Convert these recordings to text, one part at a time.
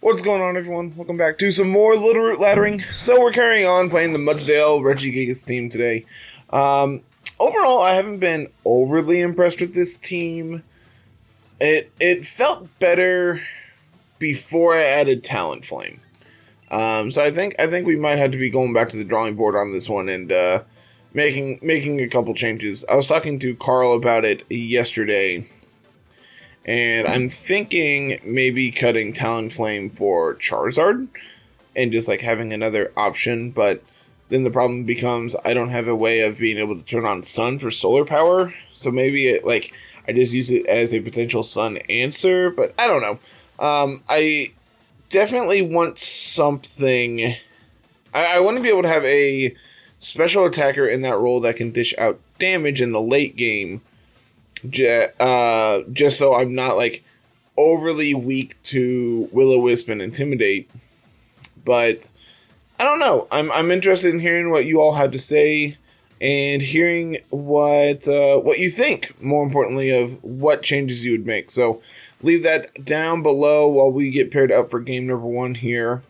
What's going on, everyone? Welcome back to some more Littleroot laddering. So we're carrying on playing the Mudsdale Regigigas team today. Overall, I haven't been overly impressed with this team. It felt better before I added Talent Flame. So I think we might have to be going back to the drawing board on this one and making a couple changes. I was talking to Carl about it yesterday. And I'm thinking maybe cutting Talonflame for Charizard and just like having another option, but then the problem becomes I don't have a way of being able to turn on Sun for solar power, so maybe I just use it as a potential Sun answer, but I don't know. I definitely want something. I want to be able to have a special attacker in that role that can dish out damage in the late game. Just so I'm not like overly weak to Will-O-Wisp and Intimidate, but I don't know. I'm interested in hearing what you all had to say and hearing what you think. More importantly, of what changes you would make. So leave that down below while we get paired up for game number 1 here.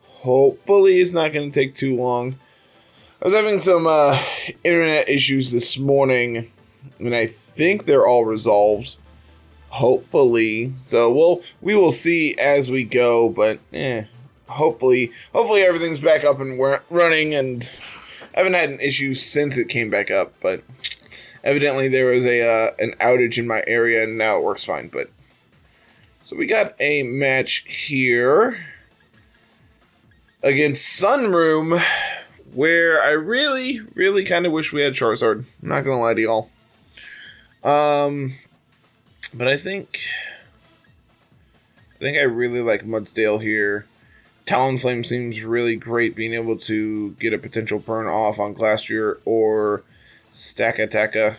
Hopefully, it's not going to take too long. I was having some internet issues this morning. And I think they're all resolved, hopefully. So we will see as we go, but hopefully everything's back up and running. And I haven't had an issue since it came back up, but evidently there was an outage in my area, and now it works fine. But so we got a match here against Sunroom, where I really kind of wish we had Charizard. I'm not gonna lie to y'all. But I think I really like Mudsdale here. Talonflame seems really great, being able to get a potential burn off on Glastrier or Stakataka.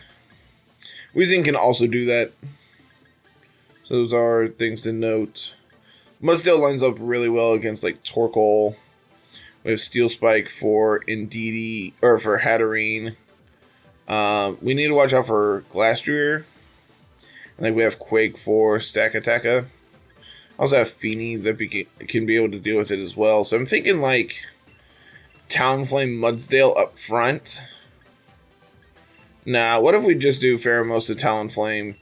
Weezing can also do that. So those are things to note. Mudsdale lines up really well against like Torkoal. We have Steel Spike for Indeedee, or for Hatterene. We need to watch out for Glastrier. I think we have Quake for Stakataka. Also have Feeny that can be able to deal with it as well. So I'm thinking like Talonflame Mudsdale up front. Nah, what if we just do Pheromosa Talonflame?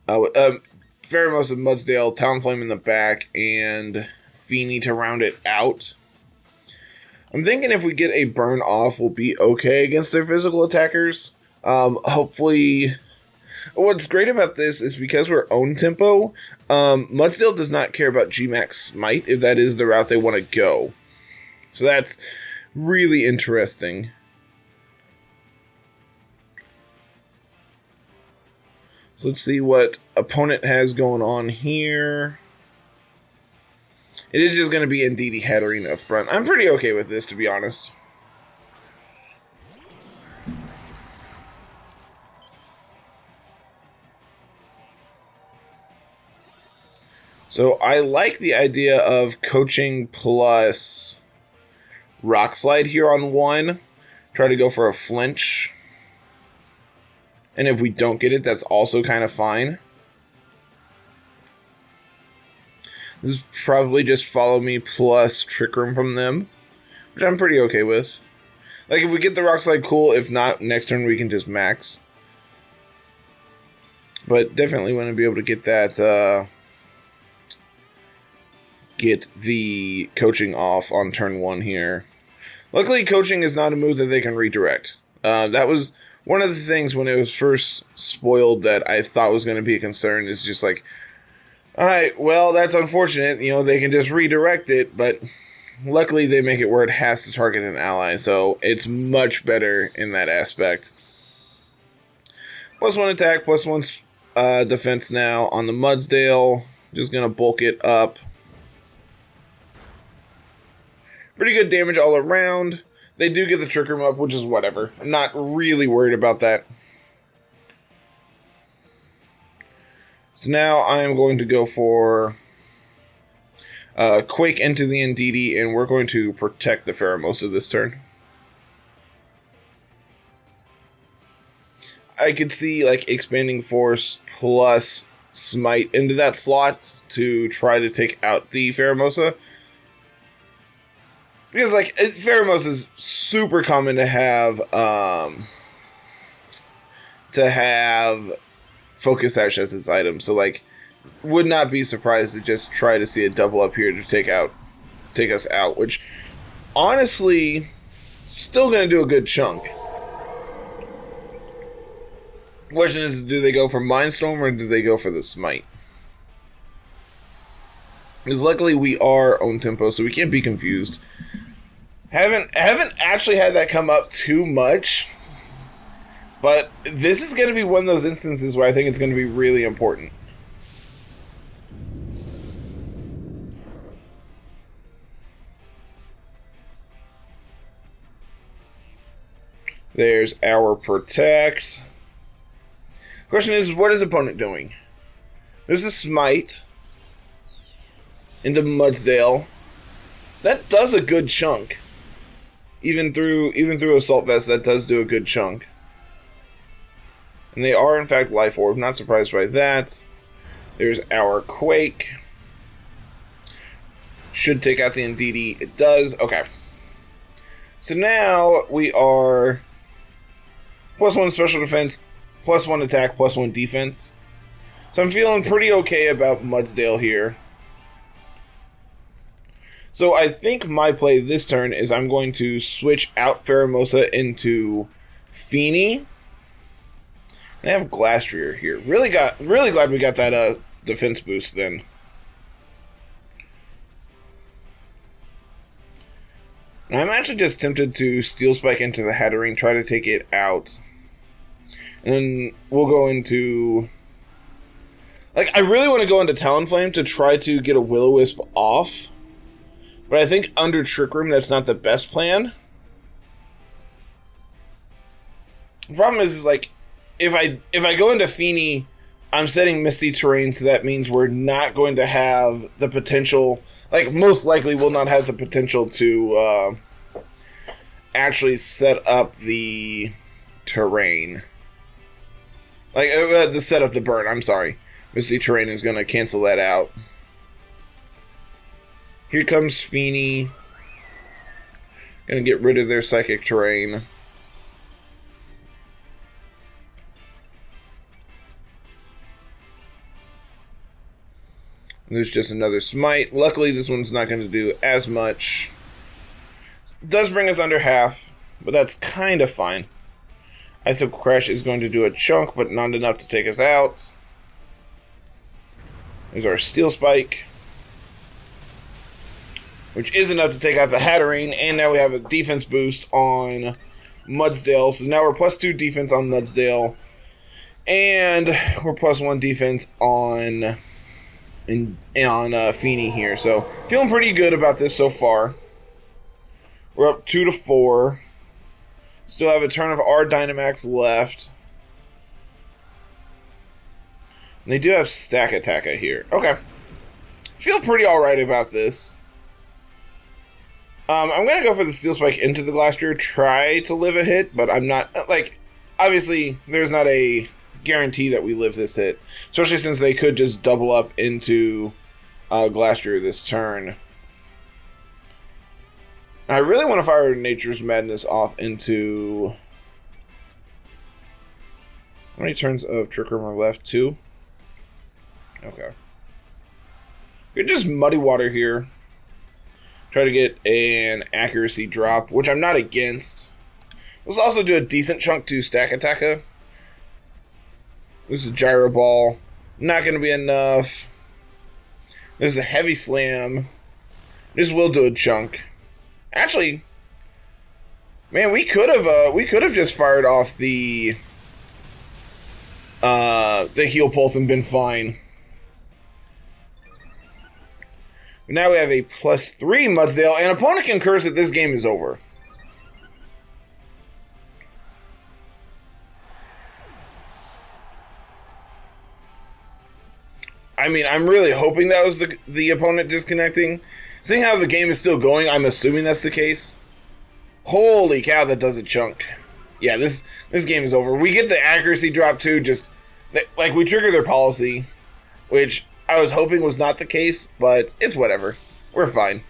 Pheromosa Mudsdale, Talonflame in the back, and Feeny to round it out. I'm thinking if we get a burn off, we'll be okay against their physical attackers. Hopefully, what's great about this is because we're own tempo, Mudsdale does not care about Gmax Smite if that is the route they want to go. So that's really interesting. So let's see what opponent has going on here. It is just going to be Indeedee Hatterene up front. I'm pretty okay with this, to be honest. So I like the idea of coaching plus Rock Slide here on 1. Try to go for a flinch. And if we don't get it, that's also kind of fine. This is probably just Follow Me plus Trick Room from them, which I'm pretty okay with. Like, if we get the Rock Slide, cool. If not, next turn we can just max. But definitely want to be able to get that, get the coaching off on turn 1 here. Luckily, coaching is not a move that they can redirect. That was one of the things when it was first spoiled that I thought was going to be a concern, is just like, alright, well, that's unfortunate. You know, they can just redirect it, but luckily they make it where it has to target an ally, so it's much better in that aspect. +1 attack, +1 defense now on the Mudsdale. Just going to bulk it up. Pretty good damage all around. They do get the Trick Room up, which is whatever. I'm not really worried about that. So now I am going to go for Quake into the Indeedee, and we're going to protect the Pheromosa this turn. I could see like Expanding Force plus Smite into that slot to try to take out the Pheromosa. Because, like, Pheromosa is super common to have Focus Ash as its item. So, like, would not be surprised to just try to see a double up here to take us out. Which, honestly, still going to do a good chunk. The question is, do they go for Mindstorm or do they go for the Smite? Because luckily we are own tempo, so we can't be confused. Haven't actually had that come up too much, but this is going to be one of those instances where I think it's going to be really important. There's our Protect. Question is, what is opponent doing? There's a Smite into Mudsdale. That does a good chunk. Even through Assault Vest, that does do a good chunk. And they are, in fact, Life Orb. Not surprised by that. There's our Quake. Should take out the Ndidi. It does. Okay. So now we are +1 special defense, +1 attack, +1 defense. So I'm feeling pretty okay about Mudsdale here. So I think my play this turn is I'm going to switch out Pheromosa into Feeny. And I have Glastrier here. Really glad we got that defense boost then. And I'm actually just tempted to Steel Spike into the Hatterene, try to take it out. And then we'll go into... Like, I really want to go into Talonflame to try to get a Will-O-Wisp off. But I think under Trick Room, that's not the best plan. The problem is like, if I go into Feeny, I'm setting Misty Terrain, so that means we're not going to have the potential... Like, most likely we'll not have the potential to actually set up the terrain. Like, the set up the burn, I'm sorry. Misty Terrain is going to cancel that out. Here comes Feeny. Gonna get rid of their Psychic Terrain. There's just another Smite. Luckily, this one's not going to do as much. It does bring us under half, but that's kind of fine. Iso Crash is going to do a chunk, but not enough to take us out. There's our Steel Spike, which is enough to take out the Hatterene, and now we have a defense boost on Mudsdale. So now we're +2 defense on Mudsdale, and we're +1 defense on Feeny here. So feeling pretty good about this so far. We're up 2-4. Still have a turn of our Dynamax left. And they do have Stack Attacker here. Okay. Feel pretty alright about this. I'm going to go for the Steel Spike into the Glastrier, try to live a hit, but I'm not, like, obviously there's not a guarantee that we live this hit, especially since they could just double up into Glastrier this turn. I really want to fire Nature's Madness off into... How many turns of Trick Room are left? 2? Okay. Could just Muddy Water here. Try to get an accuracy drop, which I'm not against. Let's also do a decent chunk to Stack Attacker. This is a Gyro Ball. Not going to be enough. There's a Heavy Slam. This will do a chunk. Actually, man, we could have just fired off the Heal Pulse and been fine. Now we have a +3 Mudsdale, and opponent can curse that this game is over. I mean, I'm really hoping that was the opponent disconnecting. Seeing how the game is still going, I'm assuming that's the case. Holy cow, that does a chunk. Yeah, this game is over. We get the accuracy drop too, just... Like, we trigger their policy. which I was hoping was not the case, but it's whatever. We're fine.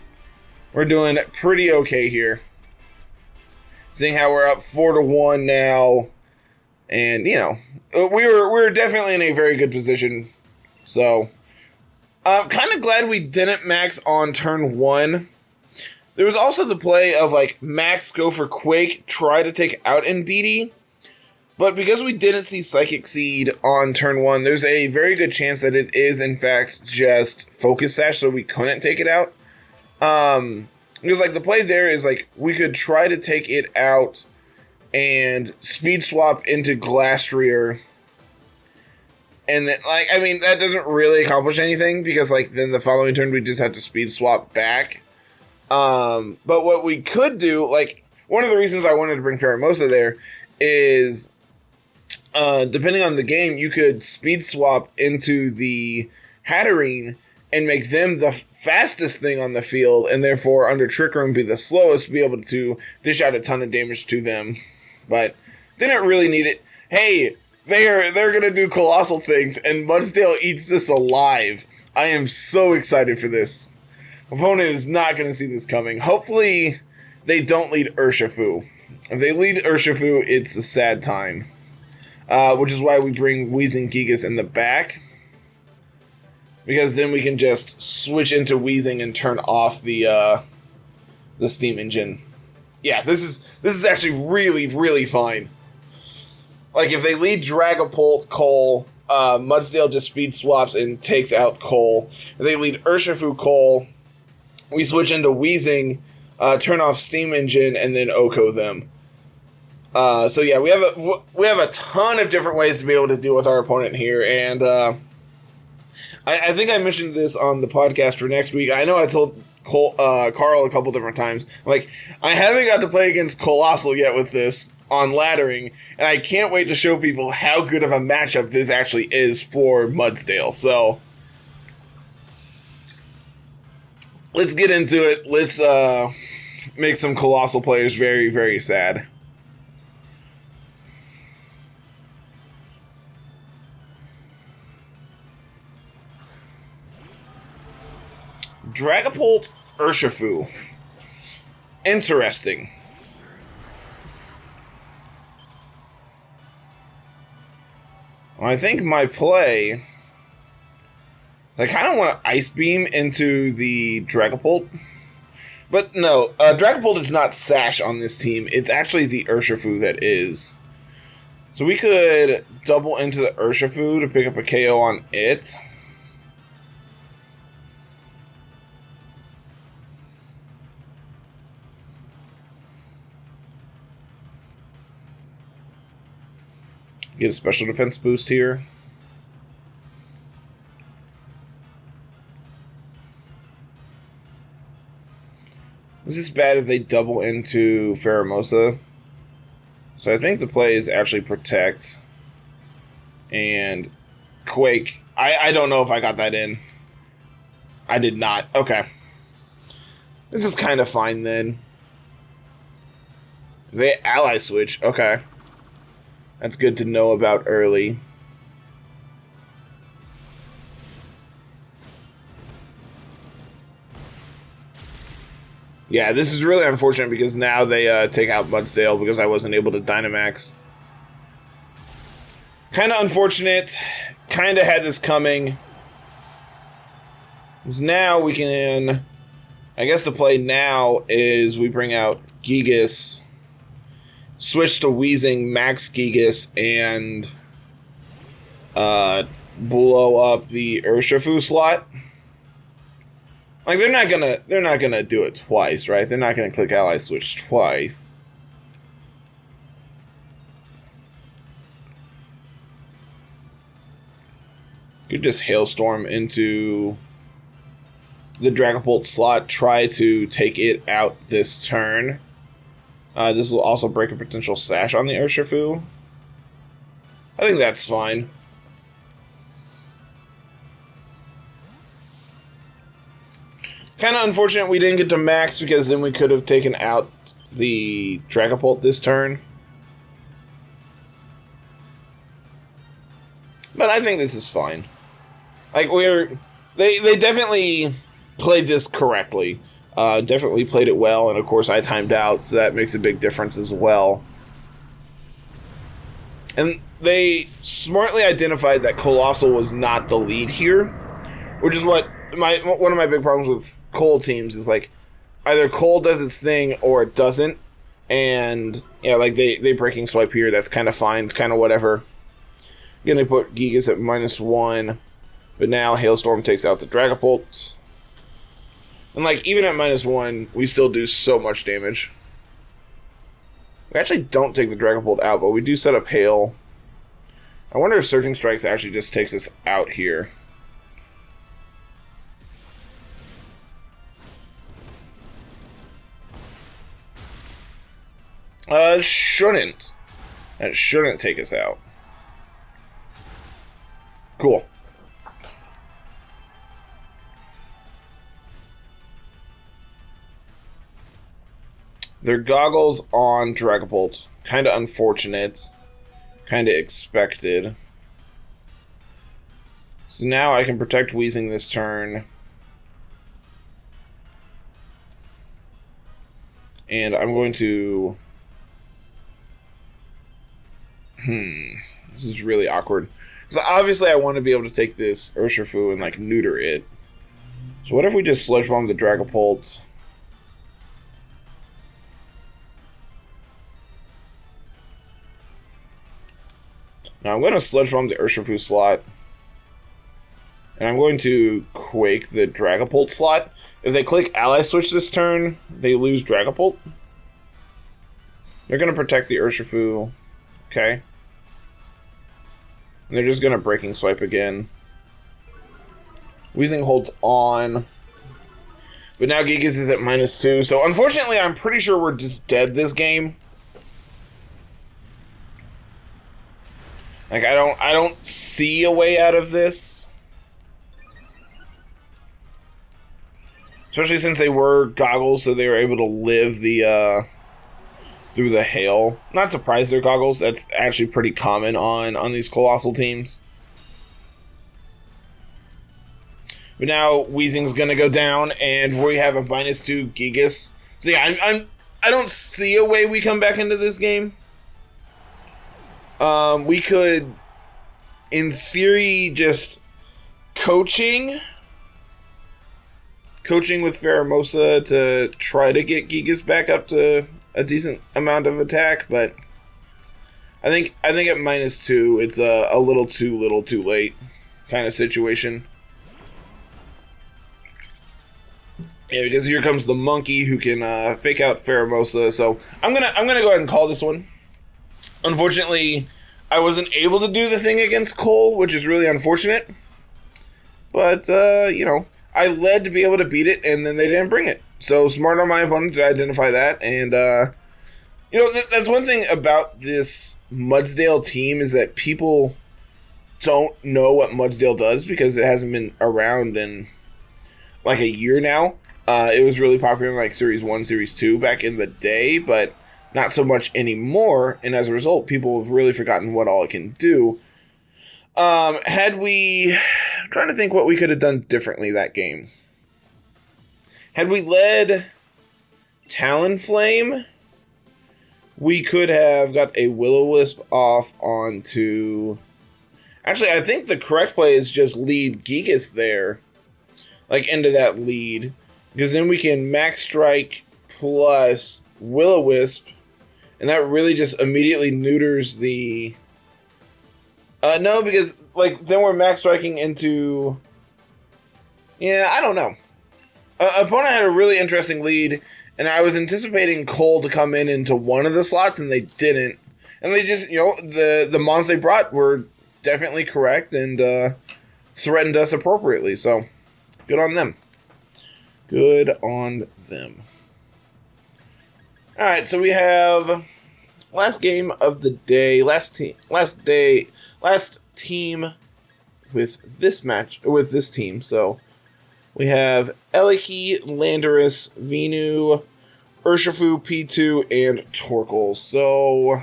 We're doing pretty okay here. Seeing how we're up 4-1 now, and, you know, we were definitely in a very good position, so I'm kind of glad we didn't max on turn 1. There was also the play of, like, max go for Quake, try to take out Indeedee, but because we didn't see Psychic Seed on turn 1, there's a very good chance that it is, in fact, just Focus Sash, so we couldn't take it out. Because, like, the play there is, like, we could try to take it out and speed swap into Glastrier. And then, like, I mean, that doesn't really accomplish anything because, like, then the following turn we just have to speed swap back. But what we could do, like, one of the reasons I wanted to bring Pheromosa there is, depending on the game, you could speed swap into the Hatterene and make them the fastest thing on the field, and therefore, under Trick Room, be the slowest to be able to dish out a ton of damage to them. But didn't really need it. Hey, they're gonna do colossal things, and Mudsdale eats this alive. I am so excited for this. Opponent is not gonna see this coming. Hopefully, they don't lead Urshifu. If they lead Urshifu, it's a sad time. Which is why we bring Weezing Gigas in the back. Because then we can just switch into Weezing and turn off the steam engine. Yeah, this is actually really, really fine. Like, if they lead Dragapult Cole, Mudsdale just speed swaps and takes out Cole. If they lead Urshifu Cole, we switch into Weezing, turn off steam engine, and then Oko them. So yeah, we have a ton of different ways to be able to deal with our opponent here, and I think I mentioned this on the podcast for next week. I know I told Carl a couple different times. Like, I haven't got to play against Colossal yet with this on laddering, and I can't wait to show people how good of a matchup this actually is for Mudsdale. So let's get into it. Let's make some Colossal players very, very sad. Dragapult Urshifu. Interesting. Well, I think my play, I kind of want to Ice Beam into the Dragapult. But no, Dragapult is not Sash on this team. It's actually the Urshifu that is. So we could double into the Urshifu to pick up a KO on it. Get a special defense boost here. This is bad if they double into Pheromosa. So I think the play is actually Protect and Quake. I don't know if I got that in. I did not. Okay. This is kind of fine then. They ally switch. Okay. That's good to know about early. Yeah, this is really unfortunate because now they take out Mudsdale because I wasn't able to Dynamax. Kind of unfortunate. Kind of had this coming. Because now we can... I guess the play now is we bring out Gigas, switch to Weezing, max Gigas, and blow up the Urshifu slot. Like, they're not gonna do it twice, right? They're not gonna click ally switch twice. Could just Hailstorm into the Dragapult slot, try to take it out this turn. This will also break a potential Sash on the Urshifu. I think that's fine. Kind of unfortunate we didn't get to max because then we could have taken out the Dragapult this turn. But I think this is fine. Like they definitely played this correctly. Definitely played it well, and of course I timed out, so that makes a big difference as well. And they smartly identified that Colossal was not the lead here, which is what one of my big problems with Cole teams is, like, either Cole does its thing or it doesn't. And yeah, like they breaking swipe here, that's kind of fine, it's kind of whatever. Gonna put Gigas at -1, but now Hailstorm takes out the Dragapult. And like even at -1, we still do so much damage. We actually don't take the Dragapult out, but we do set up Hail. I wonder if Surging Strikes actually just takes us out here. Shouldn't. That shouldn't take us out. Cool. Their goggles on Dragapult. Kind of unfortunate. Kind of expected. So now I can protect Weezing this turn. And I'm going to... This is really awkward. So obviously I want to be able to take this Urshifu and like neuter it. So what if we just Sludge Bomb the Dragapult? Now I'm going to Sludge Bomb the Urshifu slot. And I'm going to Quake the Dragapult slot. If they click Ally Switch this turn, they lose Dragapult. They're going to protect the Urshifu. Okay. And they're just going to Breaking Swipe again. Weezing holds on. But now Gigas is at -2. So unfortunately, I'm pretty sure we're just dead this game. Like, I don't see a way out of this. Especially since they were goggles, so they were able to live the through the hail. Not surprised they're goggles. That's actually pretty common on these Colossal teams. But now Weezing's gonna go down, and we have a -2 Gigas. So yeah, I don't see a way we come back into this game. We could, in theory, just coaching with Pheromosa to try to get Gigas back up to a decent amount of attack, but I think at -2, it's a little too late kind of situation. Yeah, because here comes the monkey who can fake out Pheromosa. So I'm gonna go ahead and call this one. Unfortunately, I wasn't able to do the thing against Cole, which is really unfortunate. But you know, I led to be able to beat it, and then they didn't bring it. So smart on my opponent to identify that. And you know, that's one thing about this Mudsdale team is that people don't know what Mudsdale does because it hasn't been around in like a year now. It was really popular in like Series 1, Series 2 back in the day, but not so much anymore. And as a result, people have really forgotten what all it can do. I'm trying to think what we could have done differently that game. Had we led Talonflame, we could have got a Will-O-Wisp off onto... Actually, I think the correct play is just lead Gigas there, like into that lead, because then we can Max Strike plus Will-O-Wisp, and that really just immediately neuters the... no, because like then we're Max Striking into... Yeah, I don't know. Opponent had a really interesting lead, and I was anticipating Cole to come in into one of the slots, and they didn't. And they just, you know, the mons they brought were definitely correct and threatened us appropriately. So, good on them. Good on them. All right, so we have last game of the day, last team with this team. So we have Eliki, Landorus, Venu, Urshifu, P2, and Torkoal. So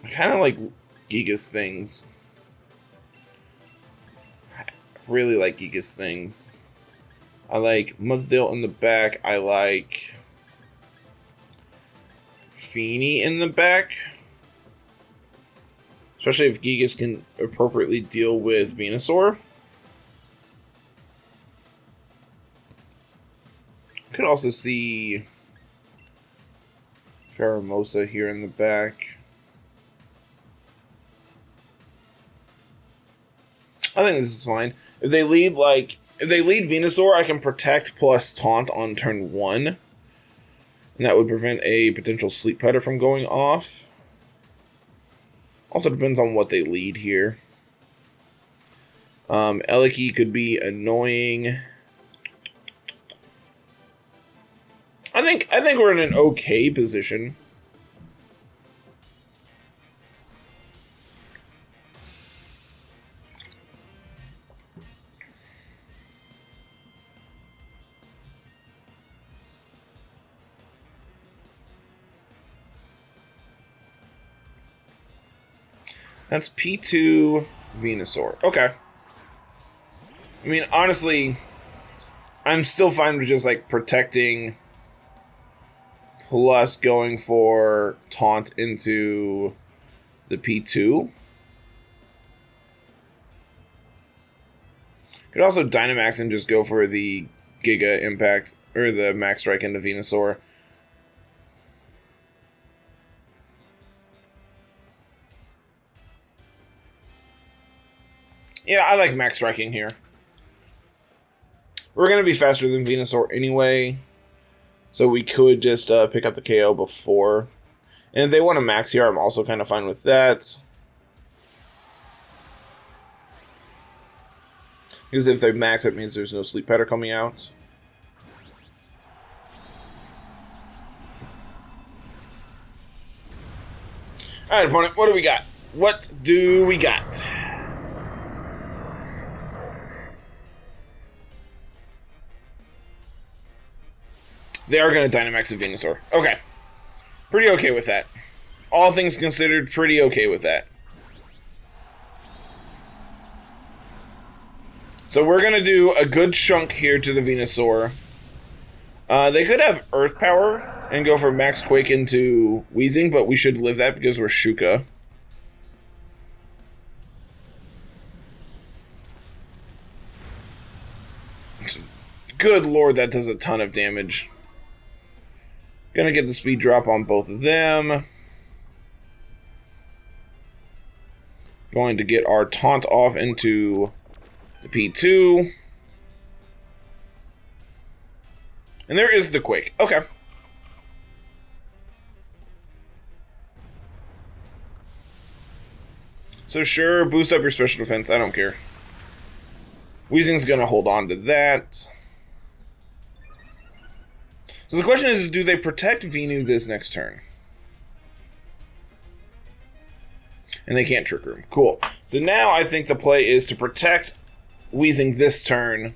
I kind of like Gigas things. really like Gigas things. I like Mudsdale in the back. I like Feeny in the back. Especially if Gigas can appropriately deal with Venusaur. Could also see Pheromosa here in the back. I think this is fine. If they lead Venusaur, I can protect plus taunt on turn 1. And that would prevent a potential Sleep Powder from going off. Also depends on what they lead here. Eliki could be annoying. I think we're in an okay position. That's P2 Venusaur. Okay. I mean, honestly, I'm still fine with just like protecting plus going for taunt into the P2. Could also Dynamax and just go for the Giga Impact or the Max Strike into Venusaur. Yeah, I like Max Striking here. We're going to be faster than Venusaur anyway, so we could just pick up the KO before. And if they want to max here, I'm also kind of fine with that. Because if they max, that means there's no Sleep Powder coming out. Alright, opponent, what do we got? What do we got? They are going to Dynamax a Venusaur. Okay. Pretty okay with that. All things considered, pretty okay with that. So we're going to do a good chunk here to the Venusaur. They could have Earth Power and go for Max Quake into Weezing, but we should live that because we're Shuka. Good lord, that does a ton of damage. Gonna get the speed drop on both of them. Going to get our taunt off into the P2. And there is the Quake. Okay. So sure, boost up your special defense. I don't care. Weezing's gonna hold on to that. So the question is, do they protect Venu this next turn? And they can't Trick Room. Cool. So now I think the play is to protect Weezing this turn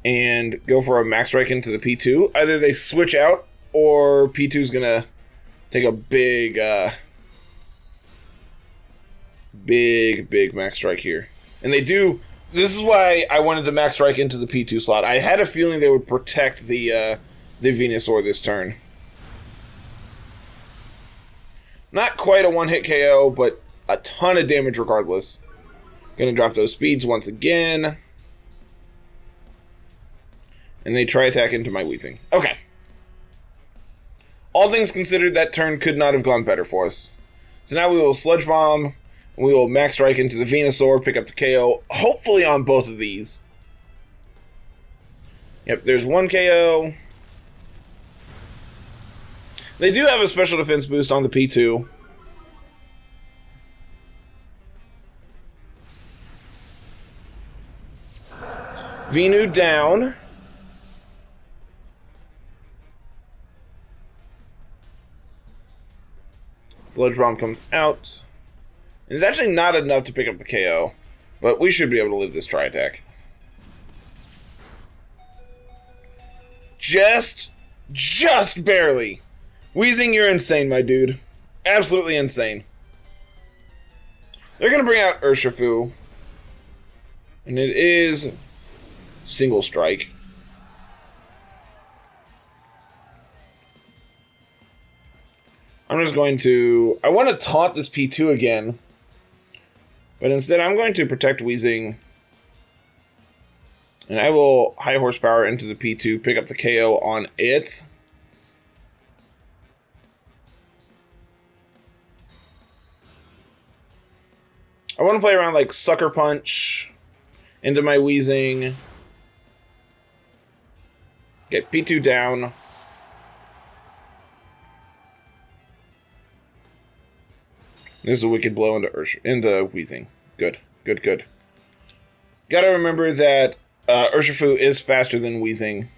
and go for a Max Strike into the P2. Either they switch out or P2's going to take a big Max Strike here. And they do. This is why I wanted to Max Strike into the P2 slot. I had a feeling they would protect the Venusaur this turn. Not quite a one-hit KO, but a ton of damage regardless. Gonna drop those speeds once again. And they try attack into my Weezing. Okay. All things considered, that turn could not have gone better for us. So now we will Sludge Bomb. We will Max Strike into the Venusaur, pick up the KO, hopefully on both of these. Yep, there's one KO. They do have a special defense boost on the P2. Venu down. Sludge Bomb comes out. It's actually not enough to pick up the KO, but we should be able to live this Tri-Attack. Just barely. Weezing, you're insane, my dude. Absolutely insane. They're going to bring out Urshifu. And it is single strike. I'm just going to... I want to taunt this P2 again. But instead, I'm going to protect Weezing. And I will high horsepower into the P2, pick up the KO on it. I want to play around like Sucker Punch into my Weezing. Get P2 down. This is a wicked blow into Weezing. Good, good, good. Gotta remember that Urshifu is faster than Weezing.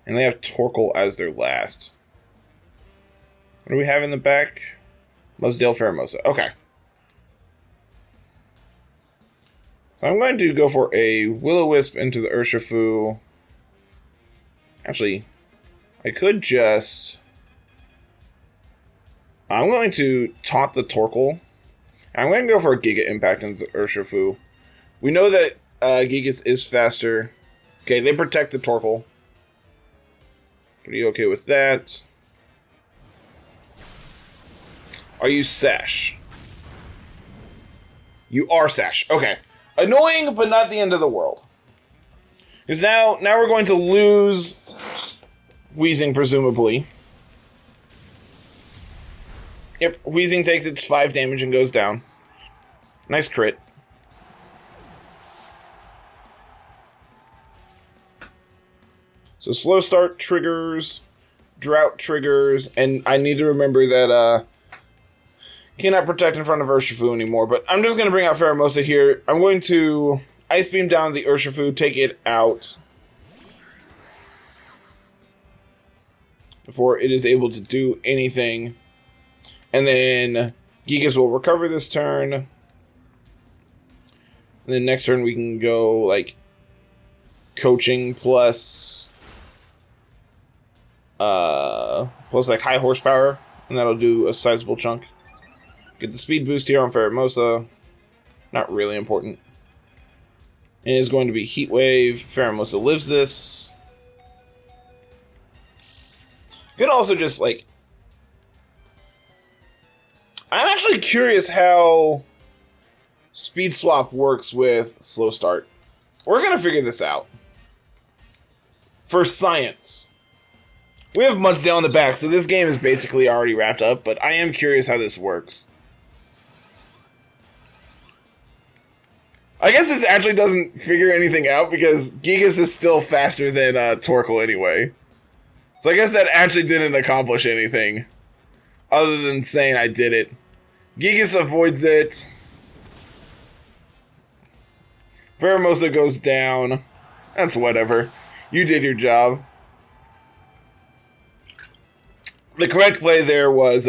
And they have Torkoal as their last. What do we have in the back? Mudsdale Pheromosa. Okay. So I'm going to go for a Will-O-Wisp into the Urshifu. Actually, I could just... I'm going to taunt the Torkoal. I'm going to go for a Giga Impact into the Urshifu. We know that Gigas is faster. Okay, they protect the Torkoal. Are you okay with that? Are you Sash? You are Sash. Okay. Annoying, but not the end of the world. Because now we're going to lose Weezing, presumably. Yep, Weezing takes its 5 damage and goes down. Nice crit. So slow start triggers, drought triggers, and I need to remember that cannot protect in front of Urshifu anymore. But I'm just going to bring out Pheromosa here. I'm going to Ice Beam down the Urshifu, take it out before it is able to do anything. And then Gigas will recover this turn. And then next turn we can go like coaching plus like high horsepower, and that'll do a sizable chunk. Get the speed boost here on Pheromosa. Not really important. It is going to be Heat Wave. Pheromosa lives this. Could also just like... I'm actually curious how Speed Swap works with Slow Start. We're going to figure this out. For science. We have Mudsdale in the back, so this game is basically already wrapped up, but I am curious how this works. I guess this actually doesn't figure anything out because Gigas is still faster than Torkoal anyway. So I guess that actually didn't accomplish anything. Other than saying I did it. Gigas avoids it. Pheromosa goes down. That's whatever. You did your job. The correct play there was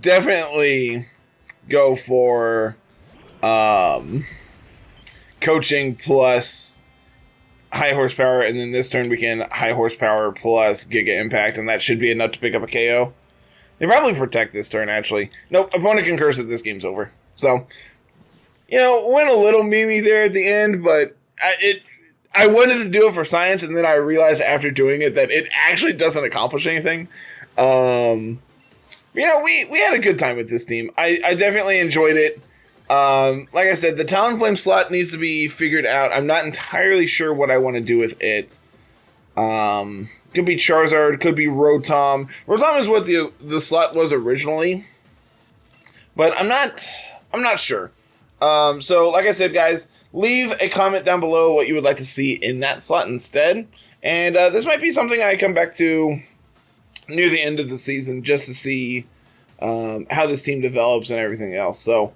definitely go for coaching plus high horsepower, and then this turn we can high horsepower plus Giga Impact, and that should be enough to pick up a KO. They probably protect this turn, actually. Nope, opponent can curse that this game's over. So, you know, went a little memey there at the end, but I wanted to do it for science, and then I realized after doing it that it actually doesn't accomplish anything. You know, we had a good time with this team. I definitely enjoyed it. Like I said, the Talonflame slot needs to be figured out. I'm not entirely sure what I want to do with it. Could be Charizard, could be Rotom. Rotom is what the slot was originally, but I'm not sure. So like I said, guys, leave a comment down below what you would like to see in that slot instead. And this might be something I come back to near the end of the season just to see how this team develops and everything else. So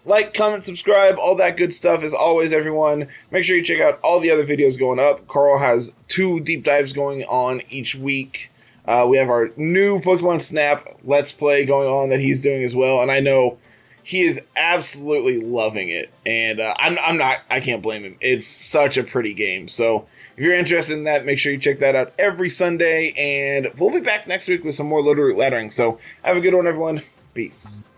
like, comment, subscribe, all that good stuff. As always, everyone, make sure you check out all the other videos going up. Carl has 2 deep dives going on each week. We have our new Pokemon Snap Let's Play going on that he's doing as well, and I know he is absolutely loving it. And I can't blame him. It's such a pretty game. So if you're interested in that, make sure you check that out every Sunday, and we'll be back next week with some more Littleroot laddering. So have a good one, everyone. Peace.